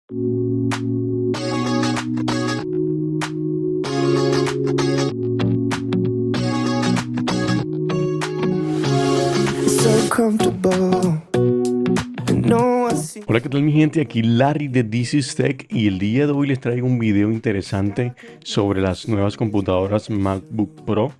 So comfortable. Hola, ¿qué tal mi gente? Aquí Larry de This is Tech y el día de hoy les traigo un video interesante sobre las nuevas computadoras MacBook Pro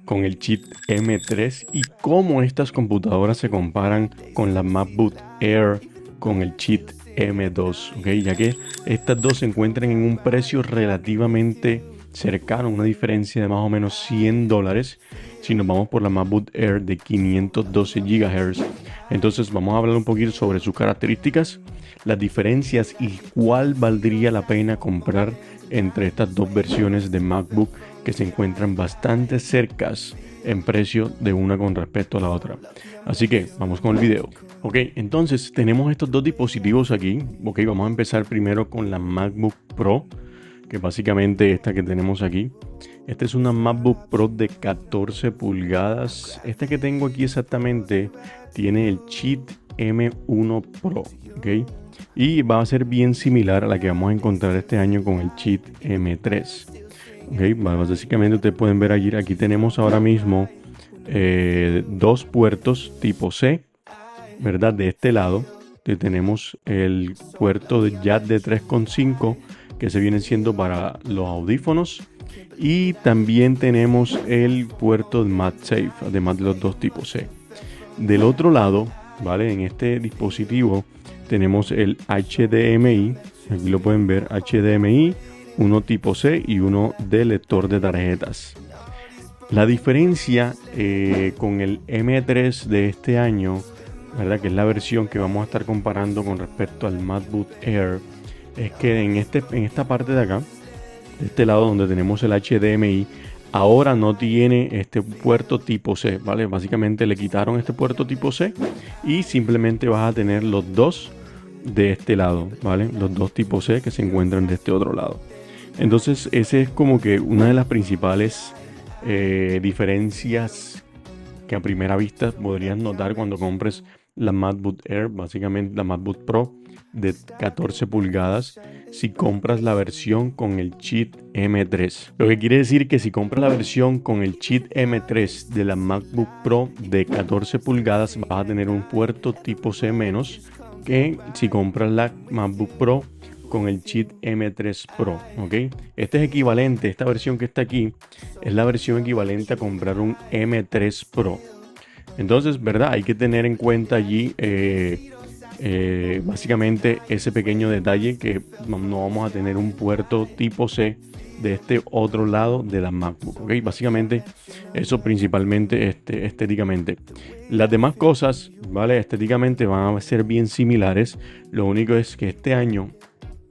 con el chip M3 y cómo estas computadoras se comparan con la MacBook Air con el chip M2, ¿ok? Ya que estas dos se encuentran en un precio relativamente cercano, una diferencia de más o menos $100 si nos vamos por la MacBook Air de 512 GHz. Entonces vamos a hablar un poquito sobre sus características, las diferencias y cuál valdría la pena comprar entre estas dos versiones de MacBook que se encuentran bastante cercas en precio de una con respecto a la otra. Así que vamos con el video. Ok, entonces tenemos estos dos dispositivos aquí. Ok, vamos a empezar primero con la MacBook Pro, que básicamente esta que tenemos aquí. Esta es una MacBook Pro de 14 pulgadas. Esta que tengo aquí exactamente tiene el chip M1 Pro, ¿ok? Y va a ser bien similar a la que vamos a encontrar este año con el chip M3. ¿Ok? Básicamente ustedes pueden ver aquí tenemos ahora mismo dos puertos tipo C, ¿verdad? De este lado tenemos el puerto de jack de 3.5 que se viene siendo para los audífonos. Y también tenemos el puerto de MagSafe, además de los dos tipos C. Del otro lado, ¿vale? En este dispositivo tenemos el HDMI. Aquí lo pueden ver, HDMI, uno tipo C y uno de lector de tarjetas. La diferencia con el M3 de este año, ¿verdad? Que es la versión que vamos a estar comparando con respecto al MacBook Air, es que en esta parte de acá, de este lado donde tenemos el HDMI, ahora no tiene este puerto tipo C, ¿vale? Básicamente le quitaron este puerto tipo C y simplemente vas a tener los dos de este lado, ¿vale? Los dos tipo C que se encuentran de este otro lado. Entonces ese es como que una de las principales diferencias que a primera vista podrías notar cuando compres la MacBook Air, básicamente la MacBook Pro de 14 pulgadas, si compras la versión con el chip M3. Lo que quiere decir que si compras la versión con el chip M3 de la MacBook Pro de 14 pulgadas, vas a tener un puerto tipo C menos que si compras la MacBook Pro con el chip M3 Pro, ¿ok? Este es equivalente, esta versión que está aquí es la versión equivalente a comprar un M3 Pro. Entonces, ¿verdad? Hay que tener en cuenta allí básicamente ese pequeño detalle, que no vamos a tener un puerto tipo C de este otro lado de la MacBook, ¿ok? Básicamente eso principalmente estéticamente. Las demás cosas, ¿vale? Estéticamente van a ser bien similares. Lo único es que este año,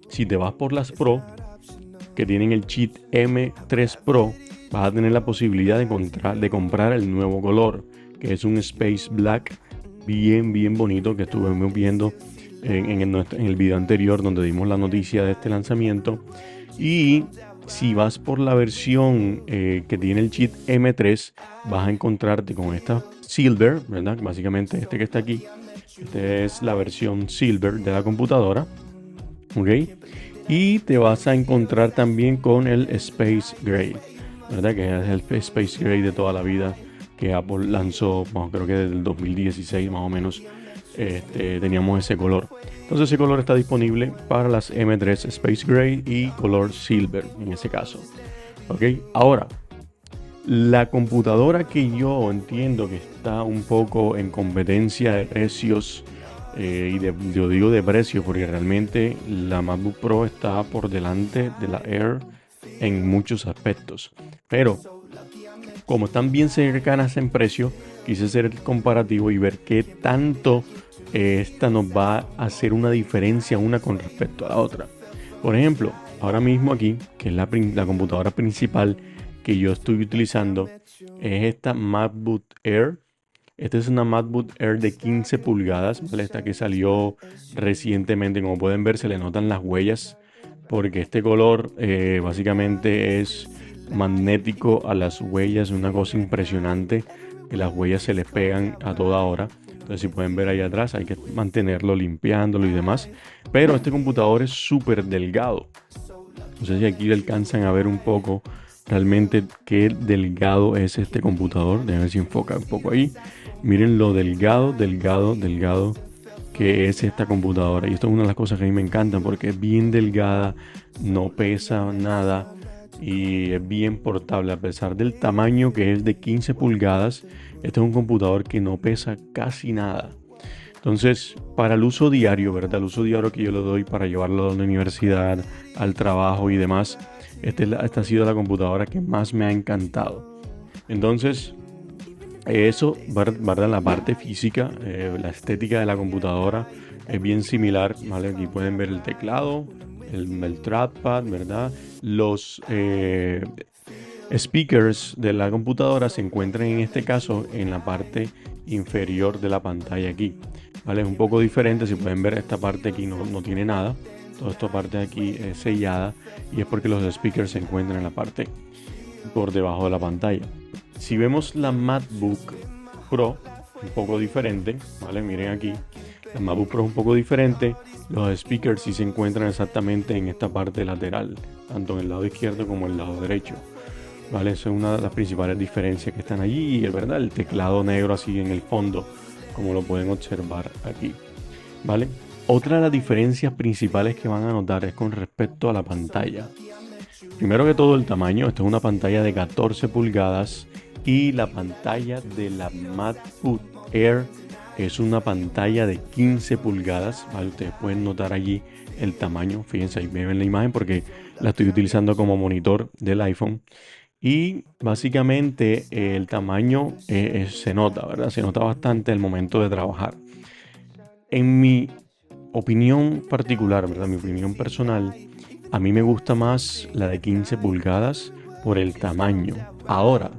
si te vas por las Pro, que tienen el chip M3 Pro, vas a tener la posibilidad de comprar el nuevo color, que es un Space Black bien bonito, que estuvimos viendo en el video anterior donde dimos la noticia de este lanzamiento. Y si vas por la versión que tiene el chip M3, vas a encontrarte con esta Silver, ¿verdad? Básicamente este que está aquí, esta es la versión Silver de la computadora, ¿ok? Y te vas a encontrar también con el Space Gray, ¿verdad? Que es el Space Gray de toda la vida, que Apple lanzó, bueno, creo que desde el 2016 más o menos, teníamos ese color. Entonces ese color está disponible para las M3 Space Gray y color Silver en ese caso. Ok, ahora, la computadora que yo entiendo que está un poco en competencia de precios, yo digo de precio porque realmente la MacBook Pro está por delante de la Air en muchos aspectos, pero como están bien cercanas en precio, quise hacer el comparativo y ver qué tanto esta nos va a hacer una diferencia una con respecto a la otra. Por ejemplo, ahora mismo aquí, que es la computadora principal que yo estoy utilizando, es esta MacBook Air. Esta es una MacBook Air de 15 pulgadas, ¿vale? Esta que salió recientemente. Como pueden ver, se le notan las huellas porque este color básicamente es magnético a las huellas, una cosa impresionante, que las huellas se les pegan a toda hora. Entonces, si pueden ver ahí atrás, hay que mantenerlo limpiándolo y demás. Pero este computador es súper delgado. No sé si aquí alcanzan a ver un poco realmente qué delgado es este computador. Déjenme ver si enfoca un poco ahí. Miren lo delgado, delgado, delgado que es esta computadora. Y esto es una de las cosas que a mí me encantan porque es bien delgada, no pesa nada y es bien portable. A pesar del tamaño que es de 15 pulgadas, este es un computador que no pesa casi nada. Entonces, para el uso diario, ¿verdad? El uso diario que yo le doy para llevarlo a la universidad, al trabajo y demás, esta ha sido la computadora que más me ha encantado. Entonces, eso, ¿verdad? La parte física, la estética de la computadora es bien similar, ¿vale? Aquí pueden ver el teclado, el trackpad, ¿verdad? Los speakers de la computadora se encuentran en este caso en la parte inferior de la pantalla aquí, ¿vale? Es un poco diferente, si pueden ver esta parte aquí no tiene nada, toda esta parte de aquí es sellada y es porque los speakers se encuentran en la parte por debajo de la pantalla. Si vemos la MacBook Pro, un poco diferente, ¿vale? Miren aquí, la MacBook Pro es un poco diferente. Los speakers sí se encuentran exactamente en esta parte lateral, tanto en el lado izquierdo como en el lado derecho, ¿vale? Esa es una de las principales diferencias que están allí. Y es verdad, el teclado negro así en el fondo, como lo pueden observar aquí, ¿vale? Otra de las diferencias principales que van a notar es con respecto a la pantalla. Primero que todo el tamaño, esta es una pantalla de 14 pulgadas y la pantalla de la MacBook Air es una pantalla de 15 pulgadas, ¿vale? Ustedes pueden notar allí el tamaño, fíjense ahí ven la imagen porque la estoy utilizando como monitor del iPhone y básicamente el tamaño se nota, ¿verdad? Se nota bastante al momento de trabajar. En mi opinión particular, ¿verdad? Mi opinión personal, a mí me gusta más la de 15 pulgadas por el tamaño. Ahora,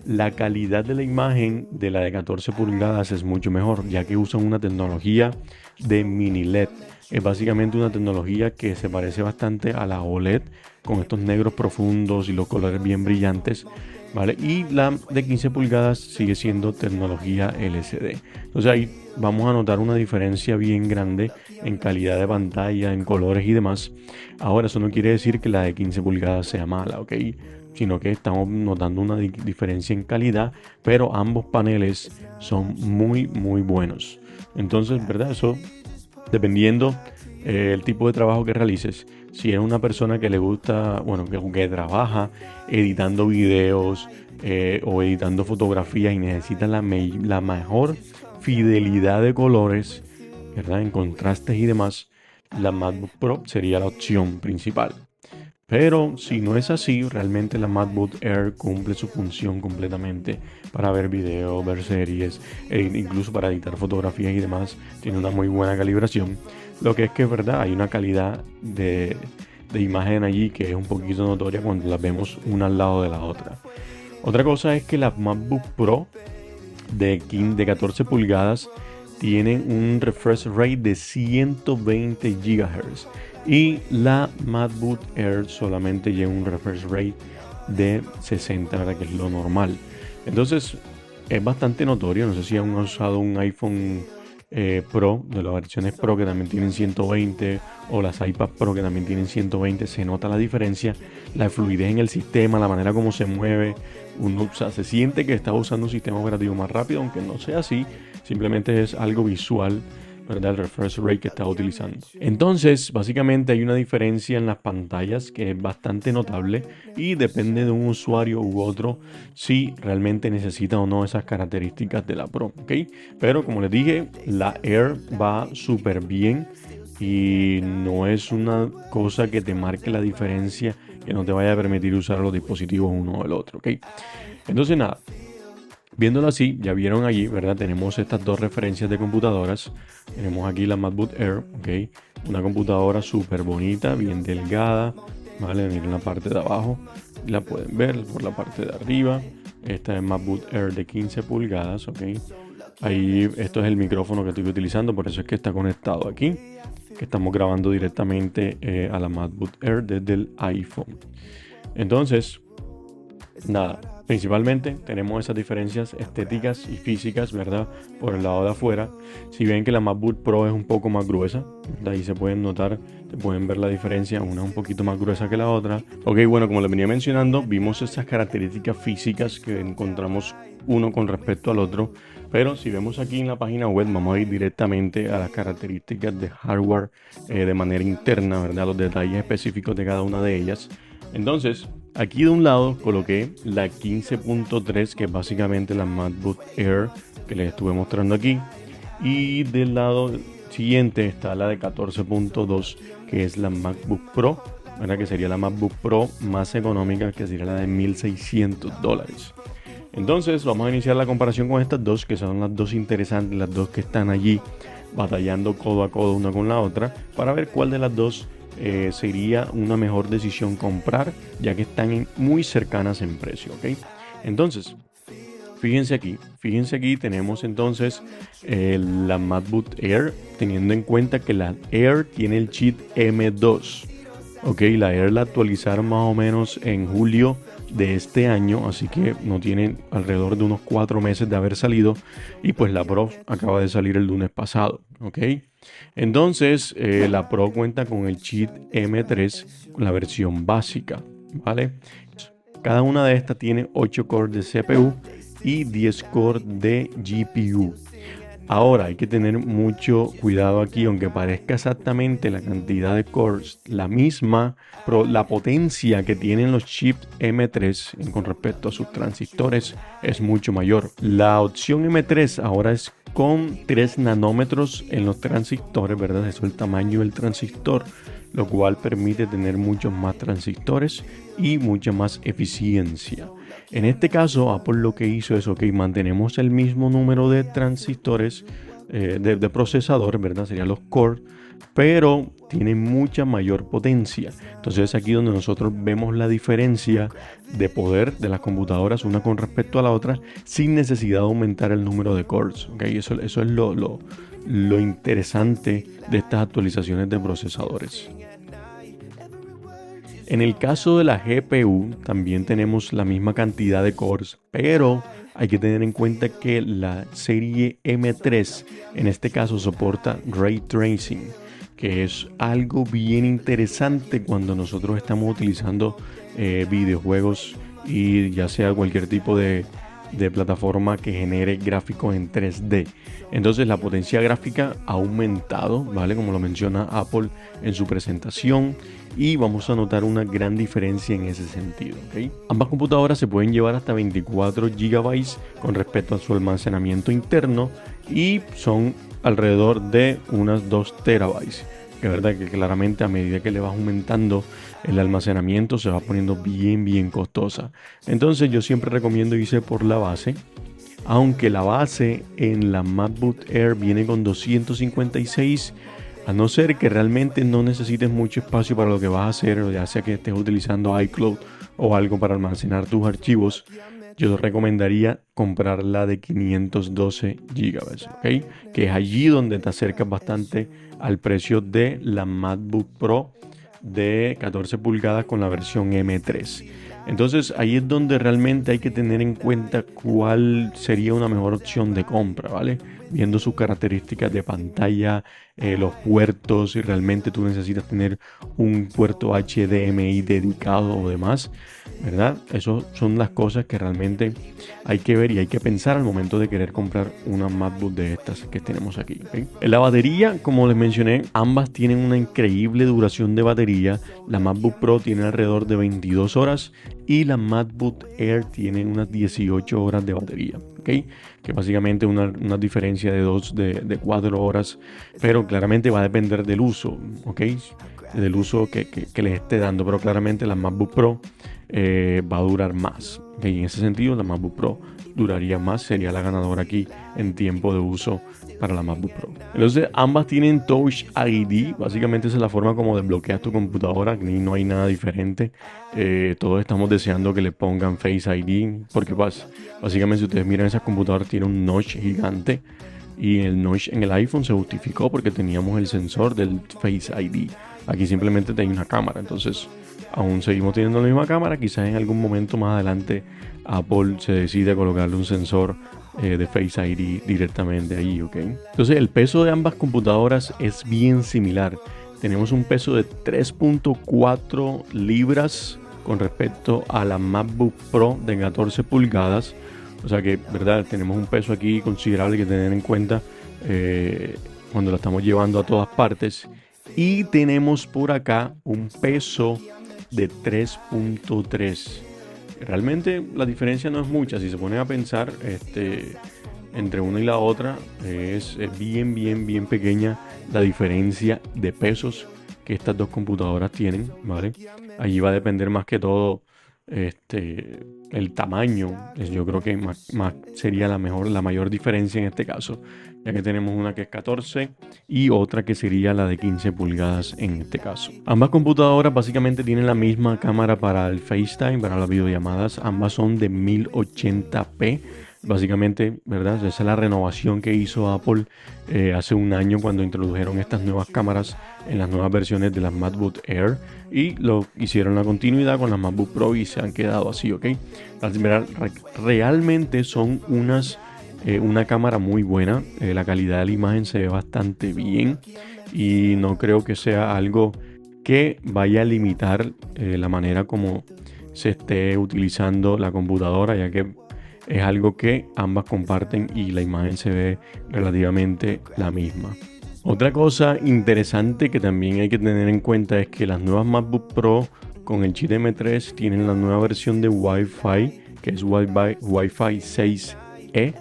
la calidad de la imagen de la de 14 pulgadas es mucho mejor, ya que usan una tecnología de mini LED. Es básicamente una tecnología que se parece bastante a la OLED, con estos negros profundos y los colores bien brillantes, ¿vale? Y la de 15 pulgadas sigue siendo tecnología LCD. Entonces ahí vamos a notar una diferencia bien grande en calidad de pantalla, en colores y demás. Ahora, eso no quiere decir que la de 15 pulgadas sea mala, ¿ok? Sino que estamos notando una diferencia en calidad, pero ambos paneles son muy, muy buenos. Entonces, ¿verdad? Eso dependiendo el tipo de trabajo que realices. Si eres una persona que le gusta, bueno, que trabaja editando videos o editando fotografías y necesitas la mejor fidelidad de colores, ¿verdad? En contrastes y demás, la MacBook Pro sería la opción principal. Pero si no es así, realmente la MacBook Air cumple su función completamente para ver videos, ver series, e incluso para editar fotografías y demás. Tiene una muy buena calibración. Lo que es verdad, hay una calidad de imagen allí que es un poquito notoria cuando las vemos una al lado de la otra. Otra cosa es que las MacBook Pro de 14 pulgadas tienen un refresh rate de 120 GHz y la MacBook Air solamente lleva un refresh rate de 60, ¿verdad? Que es lo normal. Entonces es bastante notorio. No sé si han usado un iPhone Pro, de las versiones Pro que también tienen 120, o las iPad Pro que también tienen 120. Se nota la diferencia, la fluidez en el sistema, la manera como se mueve. O sea, se siente que está usando un sistema operativo más rápido, aunque no sea así. Simplemente es algo visual, ¿verdad? El refresh rate que está utilizando. Entonces, básicamente hay una diferencia en las pantallas que es bastante notable y depende de un usuario u otro si realmente necesita o no esas características de la Pro, ¿ok? Pero como les dije, la Air va súper bien y no es una cosa que te marque la diferencia, que no te vaya a permitir usar los dispositivos uno o el otro, ¿ok? Entonces nada, viéndolo así, ya vieron allí, ¿verdad? Tenemos estas dos referencias de computadoras. Tenemos aquí la MacBook Air, ¿ok? Una computadora súper bonita, bien delgada, ¿vale? Miren la parte de abajo, la pueden ver por la parte de arriba. Esta es MacBook Air de 15 pulgadas, ¿ok? Ahí, esto es el micrófono que estoy utilizando, por eso es que está conectado aquí, que estamos grabando directamente a la MacBook Air desde el iPhone. Entonces, nada, Principalmente tenemos esas diferencias estéticas y físicas, ¿verdad? Por el lado de afuera. Si ven que la MacBook Pro es un poco más gruesa, de ahí se pueden notar, se pueden ver la diferencia, una es un poquito más gruesa que la otra. Ok, bueno, como les venía mencionando, vimos esas características físicas que encontramos uno con respecto al otro. Pero si vemos aquí en la página web, vamos a ir directamente a las características de hardware de manera interna, ¿verdad? Los detalles específicos de cada una de ellas. Entonces, aquí de un lado coloqué la 15.3, que es básicamente la MacBook Air que les estuve mostrando aquí. Y del lado siguiente está la de 14.2, que es la MacBook Pro, ¿verdad? Que sería la MacBook Pro más económica, que sería la de $1,600. Entonces vamos a iniciar la comparación con estas dos, que son las dos interesantes, las dos que están allí batallando codo a codo una con la otra, para ver cuál de las dos sería una mejor decisión comprar, ya que están muy cercanas en precio, ¿ok? Entonces, fíjense aquí tenemos entonces la MacBook Air, teniendo en cuenta que la Air tiene el chip M2, ok, la Air la actualizaron más o menos en julio de este año, así que no tiene alrededor de unos 4 meses de haber salido, y pues la Pro acaba de salir el lunes pasado, ok. Entonces la Pro cuenta con el chip M3, con la versión básica, ¿vale? Cada una de estas tiene 8 cores de CPU y 10 cores de GPU. Ahora hay que tener mucho cuidado aquí, aunque parezca exactamente la cantidad de cores la misma, pero la potencia que tienen los chips M3 con respecto a sus transistores es mucho mayor. La opción M3 ahora es con 3 nanómetros en los transistores, ¿verdad? Eso es el tamaño del transistor, lo cual permite tener muchos más transistores y mucha más eficiencia. En este caso, Apple lo que hizo es, ok, mantenemos el mismo número de transistores, de procesadores, ¿verdad? Serían los core, pero tiene mucha mayor potencia. Entonces es aquí donde nosotros vemos la diferencia de poder de las computadoras una con respecto a la otra, sin necesidad de aumentar el número de cores, ¿ok? Eso es lo interesante de estas actualizaciones de procesadores. En el caso de la GPU también tenemos la misma cantidad de cores, pero hay que tener en cuenta que la serie M3 en este caso soporta Ray Tracing, que es algo bien interesante cuando nosotros estamos utilizando videojuegos y ya sea cualquier tipo de plataforma que genere gráficos en 3D. Entonces la potencia gráfica ha aumentado, ¿vale? Como lo menciona Apple en su presentación, y vamos a notar una gran diferencia en ese sentido, ¿ok? Ambas computadoras se pueden llevar hasta 24 GB con respecto a su almacenamiento interno, y son alrededor de unas 2 terabytes. Que verdad que claramente a medida que le vas aumentando el almacenamiento se va poniendo bien costosa. Entonces yo siempre recomiendo irse por la base, aunque la base en la MacBook Air viene con 256, a no ser que realmente no necesites mucho espacio para lo que vas a hacer, ya sea que estés utilizando iCloud o algo para almacenar tus archivos. Yo recomendaría comprar la de 512 GB, ¿ok? Que es allí donde te acercas bastante al precio de la MacBook Pro de 14 pulgadas con la versión M3. Entonces ahí es donde realmente hay que tener en cuenta cuál sería una mejor opción de compra, ¿vale? Viendo sus características de pantalla, los puertos, si realmente tú necesitas tener un puerto HDMI dedicado o demás, ¿verdad? Esas son las cosas que realmente hay que ver y hay que pensar al momento de querer comprar una MacBook de estas que tenemos aquí, ¿okay? En la batería, como les mencioné, ambas tienen una increíble duración de batería. La MacBook Pro tiene alrededor de 22 horas y la MacBook Air tiene unas 18 horas de batería, ¿ok? Que básicamente una diferencia de 4 horas, pero claramente va a depender del uso, ¿ok? Del uso que les esté dando, pero claramente la MacBook Pro va a durar más, ¿okay? En ese sentido la MacBook Pro duraría más, sería la ganadora aquí en tiempo de uso para la MacBook Pro. Entonces ambas tienen Touch ID, básicamente esa es la forma como desbloqueas tu computadora, aquí no hay nada diferente. Todos estamos deseando que le pongan Face ID, porque básicamente si ustedes miran esas computadoras tienen un notch gigante, y el notch en el iPhone se justificó porque teníamos el sensor del Face ID. Aquí simplemente tiene una cámara. Entonces aún seguimos teniendo la misma cámara. Quizás en algún momento más adelante Apple se decide colocarle un sensor de Face ID directamente ahí, ¿ok? Entonces el peso de ambas computadoras es bien similar. Tenemos un peso de 3.4 libras con respecto a la MacBook Pro de 14 pulgadas. O sea que, verdad, tenemos un peso aquí considerable que tener en cuenta cuando la estamos llevando a todas partes. Y tenemos por acá un peso de 3.3. Realmente la diferencia no es mucha. Si se pone a pensar entre una y la otra, es bien pequeña la diferencia de pesos que estas dos computadoras tienen, ¿vale? Allí va a depender más que todo el tamaño. Yo creo que más sería la mayor diferencia en este caso, ya que tenemos una que es 14 y otra que sería la de 15 pulgadas en este caso. Ambas computadoras básicamente tienen la misma cámara para el FaceTime, para las videollamadas. Ambas son de 1080p. Básicamente, ¿verdad? Esa es la renovación que hizo Apple hace un año cuando introdujeron estas nuevas cámaras en las nuevas versiones de las MacBook Air, y lo hicieron la continuidad con las MacBook Pro y se han quedado así, ¿ok? Realmente son una cámara muy buena. La calidad de la imagen se ve bastante bien y no creo que sea algo que vaya a limitar la manera como se esté utilizando la computadora, ya que es algo que ambas comparten y la imagen se ve relativamente la misma. Otra cosa interesante que también hay que tener en cuenta es que las nuevas MacBook Pro con el chip M3 tienen la nueva versión de Wi-Fi, que es Wi-Fi 6E,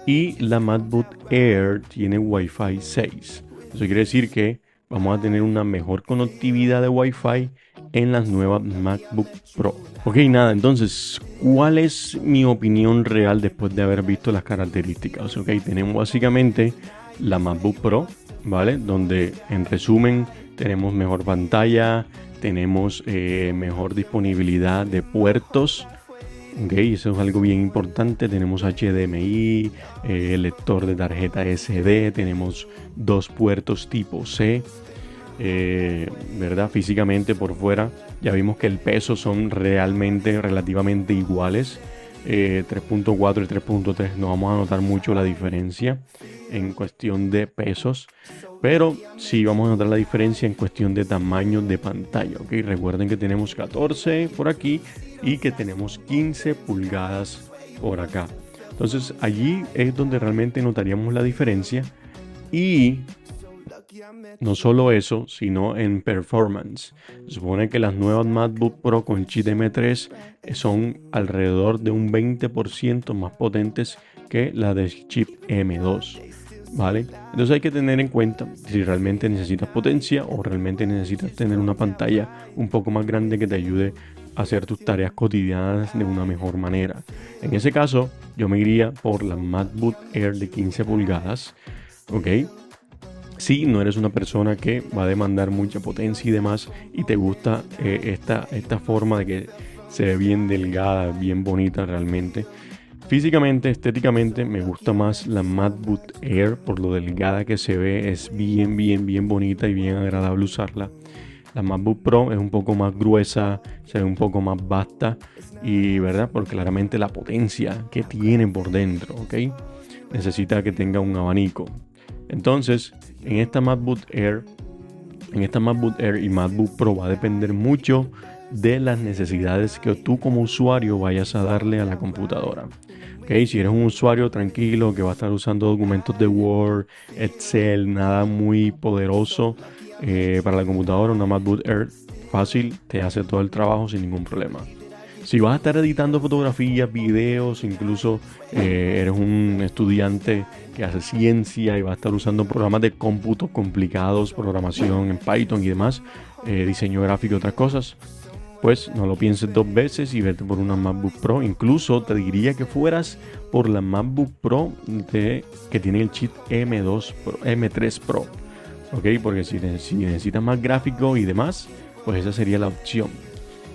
y la MacBook Air tiene Wi-Fi 6. Eso quiere decir que vamos a tener una mejor conectividad de Wi-Fi en las nuevas MacBook Pro. Ok, nada, entonces, ¿cuál es mi opinión real después de haber visto las características? Ok, tenemos básicamente la MacBook Pro, ¿vale? Donde en resumen tenemos mejor pantalla, tenemos mejor disponibilidad de puertos. Ok, eso es algo bien importante. Tenemos HDMI, lector de tarjeta SD, tenemos 2 puertos tipo C. ¿Verdad? Físicamente por fuera ya vimos que el peso son relativamente iguales. 3.4 y 3.3 no vamos a notar mucho la diferencia en cuestión de pesos, pero sí vamos a notar la diferencia en cuestión de tamaño de pantalla. ¿Ok? Recuerden que tenemos 14 por aquí y que tenemos 15 pulgadas por acá. Entonces allí es donde realmente notaríamos la diferencia. Y no solo eso, sino en performance. Se supone que las nuevas MacBook Pro con chip M3 son alrededor de un 20% más potentes que la de chip M2. ¿Vale? Entonces hay que tener en cuenta si realmente necesitas potencia o realmente necesitas tener una pantalla un poco más grande que te ayude a hacer tus tareas cotidianas de una mejor manera. En ese caso, yo me iría por la MacBook Air de 15 pulgadas. ¿Ok? Si no eres una persona que va a demandar mucha potencia y demás y te gusta esta forma de que se ve bien delgada, bien bonita realmente. Físicamente, estéticamente me gusta más la MacBook Air por lo delgada que se ve. Es bien bonita y bien agradable usarla. La MacBook Pro es un poco más gruesa, se ve un poco más vasta y, ¿verdad? Porque claramente la potencia que tiene por dentro, ¿ok? Necesita que tenga un abanico. Entonces, en esta MacBook Air y MacBook Pro va a depender mucho de las necesidades que tú como usuario vayas a darle a la computadora. ¿Okay? Si eres un usuario tranquilo que va a estar usando documentos de Word, Excel, nada muy poderoso para la computadora, una MacBook Air fácil te hace todo el trabajo sin ningún problema. Si vas a estar editando fotografías, videos, incluso eres un estudiante que hace ciencia y va a estar usando programas de cómputo complicados, programación en Python y demás, diseño gráfico y otras cosas, pues no lo pienses 2 veces y vete por una MacBook Pro. Incluso te diría que fueras por la MacBook Pro que tiene el chip M3 Pro. ¿Ok? Porque si necesitas más gráfico y demás, pues esa sería la opción.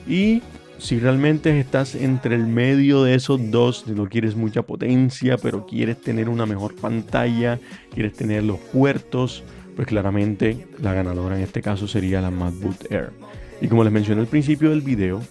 Y si realmente estás entre el medio de esos dos, no quieres mucha potencia, pero quieres tener una mejor pantalla, quieres tener los puertos, pues claramente la ganadora en este caso sería la MacBook Air. Y como les mencioné al principio del video,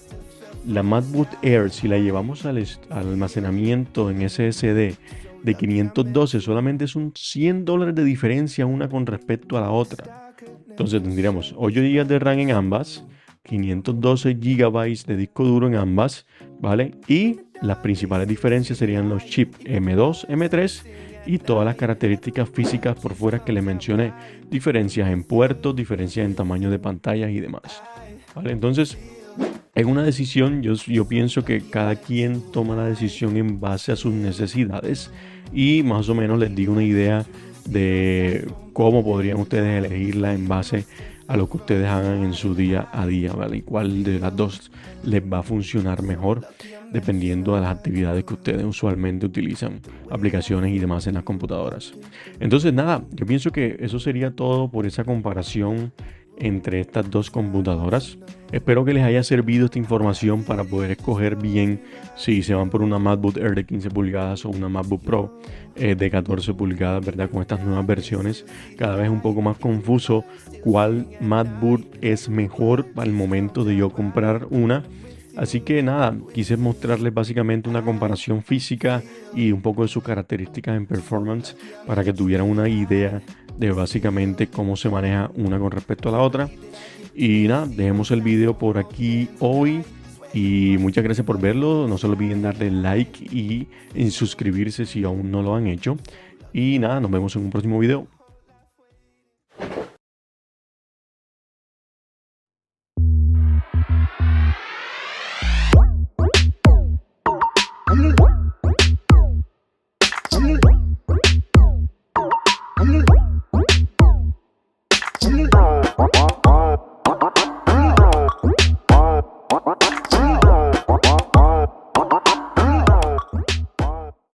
la MacBook Air, si la llevamos al almacenamiento en SSD de 512, solamente es un $100 de diferencia una con respecto a la otra. Entonces tendríamos 8 GB de RAM en ambas, 512 GB de disco duro en ambas, ¿vale? Y las principales diferencias serían los chips M2, M3 y todas las características físicas por fuera que les mencioné. Diferencias en puertos, diferencias en tamaño de pantallas y demás, ¿vale? Entonces, en una decisión, yo pienso que cada quien toma la decisión en base a sus necesidades y más o menos les digo una idea de cómo podrían ustedes elegirla en base a lo que ustedes hagan en su día a día, ¿vale? Y cuál de las dos les va a funcionar mejor dependiendo de las actividades que ustedes usualmente utilizan, aplicaciones y demás en las computadoras. Entonces nada, yo pienso que eso sería todo por esa comparación entre estas dos computadoras. Espero que les haya servido esta información para poder escoger bien si se van por una MacBook Air de 15 pulgadas o una MacBook Pro de 14 pulgadas, ¿verdad? Con estas nuevas versiones, cada vez es un poco más confuso cuál MacBook es mejor para el momento de yo comprar una. Así que nada, quise mostrarles básicamente una comparación física y un poco de sus características en performance para que tuvieran una idea de básicamente cómo se maneja una con respecto a la otra. Y nada, dejemos el video por aquí hoy y muchas gracias por verlo. No se olviden darle like y en suscribirse si aún no lo han hecho. Y nada, nos vemos en un próximo video.